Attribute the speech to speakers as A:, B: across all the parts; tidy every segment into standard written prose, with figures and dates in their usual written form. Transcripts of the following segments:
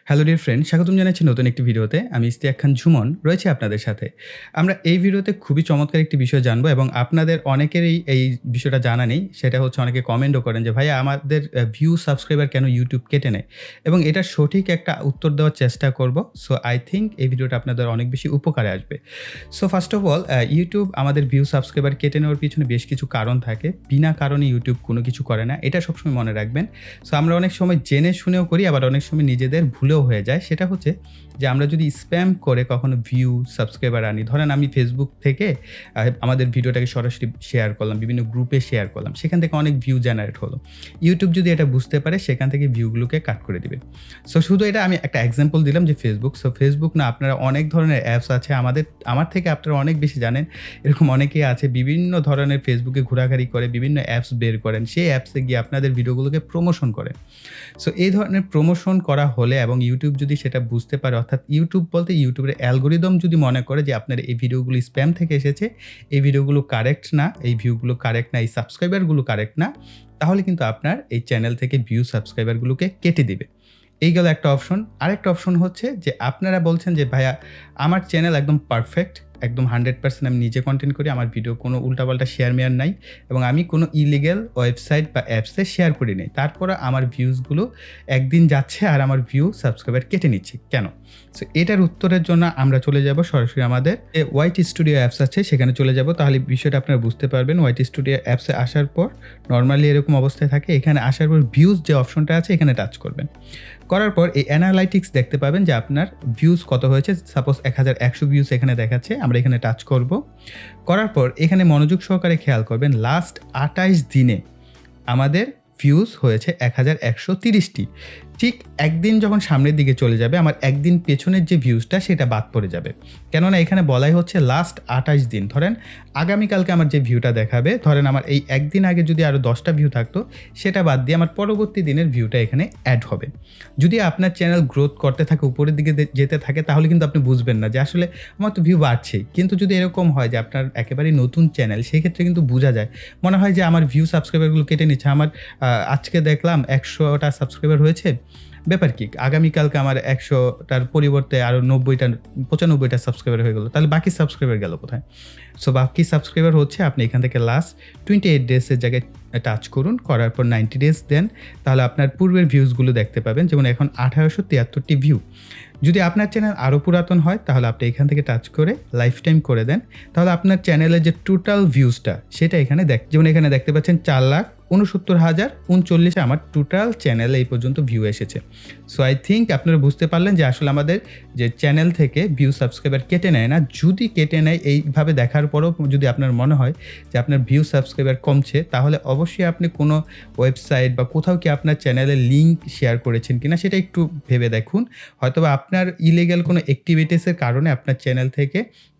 A: Hello dear friend, স্বাগতম জানাচ্ছি নতুন একটি ভিডিওতে। আমি ইশতিয়াক খান ঝুমন রয়েছি আপনাদের সাথে। আমরা এই ভিডিওতে খুবই চমৎকার একটি বিষয় জানবো এবং আপনাদের অনেকেরই এই বিষয়টা জানা নেই। সেটা হচ্ছে অনেকে কমেন্টও করেন যে, "ভাইয়া আমাদের ভিউ সাবস্ক্রাইবার কেন YouTube কেটে নেয়?" এবং এটার সঠিক একটা উত্তর দেওয়ার চেষ্টা করব। সো আই থিংক এই ভিডিওটা আপনাদের অনেক বেশি উপকারে আসবে। So first of all YouTube আমাদের ভিউ সাবস্ক্রাইবার কেটে নেওয়ার পিছনে বেশ কিছু কারণ থাকে। বিনা কারণে YouTube কোনো কিছু করে না। এটা সবসময় মনে রাখবেন। সো আমরা অনেক সময় জেনে শুনেও করি, আবার অনেক সময় নিজেদের ভুলেও হয়ে যায়। সেটা হচ্ছে যে আমরা যদি স্প্যাম করে কখনো ভিউ, সাবস্ক্রাইবার আনি। ধরেন আমি Facebook থেকে আমাদের ভিডিওটাকে সরাসরি শেয়ার করলাম, বিভিন্ন গ্রুপে শেয়ার করলাম। সেখান থেকে অনেক ভিউ জেনারেট হলো। YouTube যদি এটা বুঝতে পারে সেখান থেকে ভিউগুলোকে কাট করে দিবে। সো শুধু এটা আমি একটা এক্সাম্পল দিলাম যে Facebook। সো Facebook না, আপনারা অনেক ধরনের অ্যাপস আছে। আমার থেকে আপনারা অনেক বেশি জানেন। এরকম অনেকেই আছে বিভিন্ন ধরনের Facebook এ ঘোরাঘুরি করে বিভিন্ন অ্যাপস বের করেন। সেই অ্যাপসে গিয়ে আপনাদের ভিডিওগুলোকে প্রমোশন করেন। সো এই ধরনের প্রমোশন করা হলে এবং YouTube যদি সেটা বুঝতে পারে, অর্থাৎ YouTube বলতে YouTube এর অ্যালগরিদম যদি মনে করে যে আপনার এই ভিডিওগুলো স্প্যাম থেকে এসেছে, এই ভিডিওগুলো কারেক্ট না, এই ভিউগুলো কারেক্ট না, এই সাবস্ক্রাইবারগুলো কারেক্ট না, তাহলে কিন্তু আপনার এই চ্যানেল থেকে ভিউ সাবস্ক্রাইবারগুলোকে কেটে দিবে। এই গেল একটা অপশন। আরেকটা অপশন হচ্ছে যে আপনারা বলছেন যে, "ভাইয়া আমার চ্যানেল একদম পারফেক্ট, একদম 100% আমি নিজে কনটেন্ট করি। আমার ভিডিও কোনো উল্টাপাল্টা শেয়ার-মেয়ার নাই এবং আমি কোনো ইলিগ্যাল ওয়েবসাইট বা অ্যাপসে শেয়ার করি নাই। তারপরে আমার ভিউজগুলো একদিন যাচ্ছে আর আমার ভিউ সাবস্ক্রাইবার কেটে নিচ্ছে। কেন?" সো এটার উত্তরের জন্য আমরা চলে যাব সরাসরি আমাদের যে ওয়াইটি স্টুডিও অ্যাপস আছে সেখানে চলে যাব। তাহলে বিষয়টা আপনারা বুঝতে পারবেন। ওয়াইটি স্টুডিও অ্যাপসে আসার পর নরমালি এরকম অবস্থায় থাকে। এখানে আসার পর ভিউজ যে অপশনটা আছে এখানে টাচ করবেন। করার পর এই অ্যানালাইটিক্স দেখতে পাবেন যে আপনার ভিউজ কত হয়েছে। সাপোজ ১১০০ ভিউজ এখানে দেখাচ্ছে। আমরা এখানে টাচ করব। করার পর এখানে মনোযোগ সহকারে খেয়াল করবেন লাস্ট ২৮ দিনে আমাদের ভিউজ হয়েছে ১১৩০টি। ঠিক একদিন যখন সামনের দিকে চলে যাবে আমার একদিন পেছনের যে ভিউজটা সেটা বাদ পড়ে যাবে। কেননা এখানে বলাই হচ্ছে লাস্ট ২৮ দিন। ধরেন আগামীকালকে আমার যে ভিউটা দেখাবে, ধরেন আমার এই একদিন আগে যদি আরও ১০টা ভিউ থাকতো সেটা বাদ দিয়ে আমার পরবর্তী দিনের ভিউটা এখানে অ্যাড হবে। যদি আপনার চ্যানেল গ্রোথ করতে থাকে, উপরের দিকে যেতে থাকে, তাহলে কিন্তু আপনি বুঝবেন না যে আসলে আমার তো ভিউ বাড়ছেই। কিন্তু যদি এরকম হয় যে আপনার একেবারেই নতুন চ্যানেল, সেক্ষেত্রে কিন্তু বোঝা যায়। মনে হয় যে আমার ভিউ সাবস্ক্রাইবারগুলো কেটে নিচ্ছে। আমার আজকে দেখলাম ১০০টা সাবস্ক্রাইবার হয়েছে। ব্যাপার কি? আগামীকালকে আমার ১০০টার পরিবর্তে আরও ৯৫টা সাবস্ক্রাইবার হয়ে গেল। তাহলে বাকি সাবস্ক্রাইবার গেল কোথায়? সো বাকি সাবস্ক্রাইবার হচ্ছে আপনি এখান থেকে লাস্ট 28 ডেজের জায়গায় টাচ করুন। করার পর 90 ডেজ দেন। তাহলে আপনার পূর্বের ভিউজগুলো দেখতে পাবেন। যেমন এখন ১৮৭৩টি ভিউ। যদি আপনার চ্যানেল আরও পুরাতন হয় তাহলে আপনি এখান থেকে টাচ করে লাইফ টাইম করে দেন। তাহলে আপনার চ্যানেলের যে টোটাল ভিউজটা সেটা এখানে যেমন এখানে দেখতে পাচ্ছেন ৪,৬৯,০৩৯ আমার টোটাল চ্যানেলে এই পর্যন্ত ভিউ এসেছে। সো আই থিংক আপনারা বুঝতে পারলেন যে আসলে আমাদের যে চ্যানেল থেকে ভিউ সাবস্ক্রাইবার কেটে নেয় না। যদি কেটে নেয়, এইভাবে দেখার পরেও যদি আপনার মনে হয় যে আপনার ভিউ সাবস্ক্রাইবার কমছে, তাহলে অবশ্যই আপনি কোনো ওয়েবসাইট বা কোথাও কি আপনার চ্যানেলের লিঙ্ক শেয়ার করেছেন কিনা সেটা একটু ভেবে দেখুন। হয়তোবা আপনার ইলিগ্যাল কোনো অ্যাক্টিভিটিসের কারণে আপনার চ্যানেল থেকে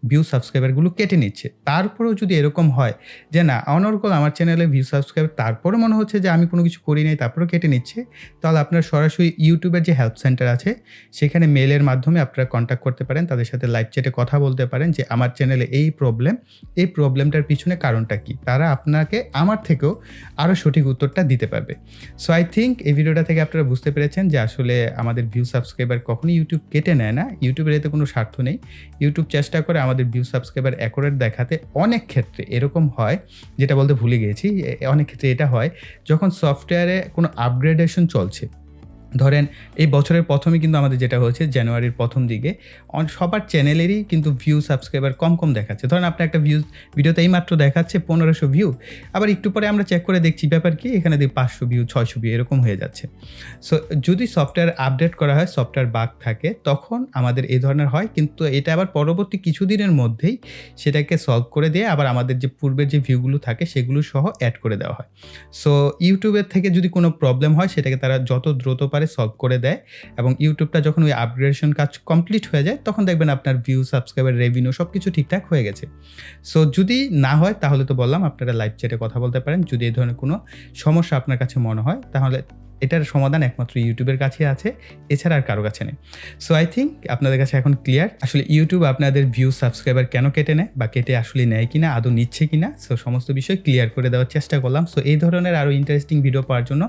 A: ভিউ সাবস্ক্রাইবারগুলো কেটে নিচ্ছে। তারপরেও যদি এরকম হয় যে না, অনর্গল আমার চ্যানেলে ভিউ সাবস্ক্রাইবার, তারপরেও মনে হচ্ছে যে আমি কোনো কিছু করি নাই তারপরেও কেটে নিচ্ছে, তাহলে আপনার সরাসরি ইউটিউবের যে হেল্প সেন্টার আছে সেখানে মেইলের মাধ্যমে আপনারা কন্ট্যাক্ট করতে পারেন। তাদের সাথে লাইভ চ্যাটে কথা বলতে পারেন যে আমার চ্যানেলে এই প্রবলেমটার পিছনে কারণটা কী? তারা আপনাকে আমার থেকেও আরও সঠিক উত্তরটা দিতে পারবে। সো আই থিংক এই ভিডিওটা থেকে আপনারা বুঝতে পেরেছেন যে আসলে আমাদের ভিউ সাবস্ক্রাইবার কখনোই ইউটিউব কেটে নেয় না। ইউটিউবের এতে কোনো স্বার্থ নেই। ইউটিউব চেষ্টা করে আমাদের ভিউ সাবস্ক্রাইবার অ্যাকুরেট দেখাতে। অনেক ক্ষেত্রে এরকম হয়, যেটা বলতে ভুলে গিয়েছি, অনেক ক্ষেত্রে এটা হয় যখন সফটওয়্যারে কোনো আপগ্রেডেশন চলছে। ধরেন এই বছরের ১ম কিন্তু আমাদের যেটা হয়েছে জানুয়ারির ১ম দিকে সবার চ্যানেলেরই কিন্তু ভিউ সাবস্ক্রাইবার কম দেখাচ্ছে। ধরেন আপনার একটা ভিডিওতে এইমাত্র দেখাচ্ছে ১৫০০ ভিউ। আবার একটু পরে আমরা চেক করে দেখছি ব্যাপার কি, এখানে ৫০০ ভিউ, ৬০০ ভিউ এরকম হয়ে যাচ্ছে। সো যদি সফটওয়্যার আপডেট করা হয়, সফটওয়্যার বাগ থাকে, তখন আমাদের এই ধরনের হয়। কিন্তু এটা আবার পরবর্তী কিছুদিনের মধ্যেই সেটাকে সলভ করে দিয়ে আবার আমাদের যে পূর্বের যে ভিউগুলো থাকে সেগুলো সহ অ্যাড করে দেওয়া হয়। সো ইউটিউবের থেকে যদি কোনো প্রবলেম হয় সেটাকে তারা যত দ্রুত পারে সলভ করে দেয় এবং ইউটিউবটা যখন ওই আপগ্রেডেশন কাজ কমপ্লিট হয়ে যায় তখন দেখবেন আপনার ভিউ, সাবস্ক্রাইবার, রেভিনিউ সবকিছু ঠিকঠাক হয়ে গেছে। সো যদি না হয় তাহলে তো বললাম আপনারা লাইভ চ্যাটে কথা বলতে পারেন। যদি এই ধরনের কোনো সমস্যা আপনার কাছে মনে হয় তাহলে এটার সমাধান একমাত্র ইউটিউবের কাছে আছে, এছাড়া আর কারো কাছে নেই। সো আই থিংক আপনাদের কাছে এখন ক্লিয়ার আসলে ইউটিউব আপনাদের ভিউ সাবস্ক্রাইবার কেন কেটে নেয় বা কেটে আসলে নেয় কিনা, আদৌ নিচ্ছে কিনা। সো সমস্ত বিষয় ক্লিয়ার করে দেওয়ার চেষ্টা করলাম। সো এই ধরনের আরও ইন্টারেস্টিং ভিডিও পাওয়ার জন্য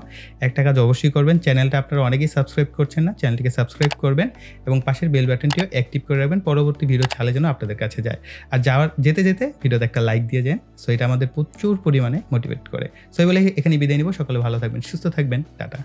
A: একটা কাজ অবশ্যই করবেন, চ্যানেলটা আপনারা অনেকেই সাবস্ক্রাইব করছেন না, চ্যানেলটিকে সাবস্ক্রাইব করবেন এবং পাশের বেল বাটনটিও অ্যাক্টিভ করে রাখবেন পরবর্তী ভিডিও ছাড়লে যেন আপনাদের কাছে যায়। আর যেতে যেতে ভিডিওতে একটা লাইক দিয়ে যান। সো এটা আমাদের প্রচুর পরিমাণে মোটিভেট করে। সো এই বলে এখানে বিদায় নিব। সকলে ভালো থাকবেন, সুস্থ থাকবেন, টাটা।